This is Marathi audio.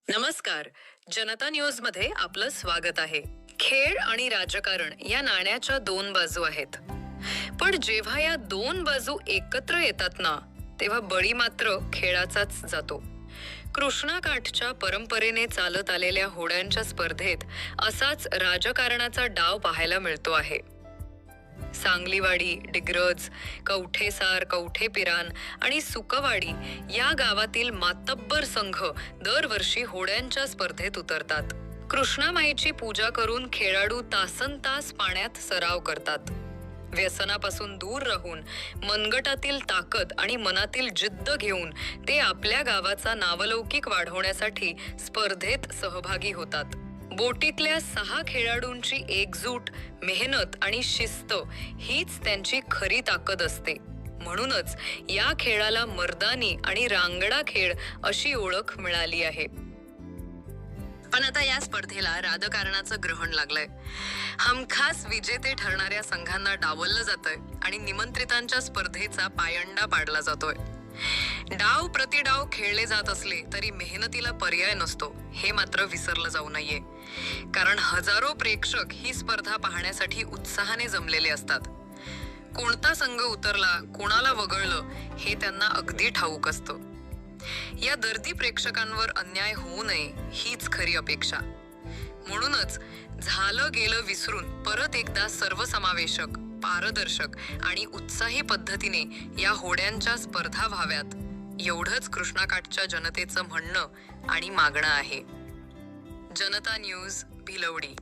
नमस्कार. जनता न्यूज मध्ये आपलं स्वागत आहे. खेळ आणि राजकारण या नाण्याच्या दोन बाजू आहेत, पण जेव्हा या दोन बाजू एकत्र येतात ना, तेव्हा बळी मात्र खेळाचाच जातो. कृष्णाकाठच्या परंपरेने चालत आलेल्या होड्यांच्या स्पर्धेत असाच राजकारणाचा डाव पाहायला मिळतो आहे. सांगलीवाडी, डिग्रज, कवठेसार, कवठेपिरान आणि सुकवाडी या गावातील मातब्बर संघ दरवर्षी होड्यांच्या स्पर्धेत उतरतात. कृष्णामाईची पूजा करून खेळाडू तासनतास पाण्यात सराव करतात. व्यसनापासून दूर राहून मनगटातील ताकद आणि मनातील जिद्द घेऊन ते आपल्या गावाचा नावलौकिक वाढवण्यासाठी स्पर्धेत सहभागी होतात. बोटीतल्या 6 खेळाडूंची एकजूट, मेहनत आणि शिस्त हीच त्यांची खरी ताकद असते. म्हणूनच या खेळाला मर्दानी आणि रांगडा खेळ अशी ओळख मिळाली आहे. पण आता या स्पर्धेला राजकारणाचं ग्रहण लागलंय. हमखास विजेते ठरणाऱ्या संघांना डावललं जातंय आणि निमंत्रितांच्या स्पर्धेचा पायंडा पाडला जातोय. डाव प्रतिडाव खेळले जात असले तरी मेहनतीला पर्याय नसतो, हे मात्र विसरलं जाऊ नये. कारण हजारो प्रेक्षक ही स्पर्धा पाहण्यासाठी उत्साहाने जमलेले असतात. कोणता संघ उतरला, कोणाला वगळलं हे त्यांना अगदी ठाऊक असतं. या दर्दी प्रेक्षकांवर अन्याय होऊ नये हीच खरी अपेक्षा. म्हणूनच झालं गेलं विसरून परत एकदा सर्वसमावेशक, पारदर्शक आणि उत्साही पद्धतीने या होड्यांच्या स्पर्धा व्हाव्यात, एवढंच कृष्णाकाठच्या जनतेचं म्हणणं आणि मागणं आहे. जनता न्यूज, भिलवडी.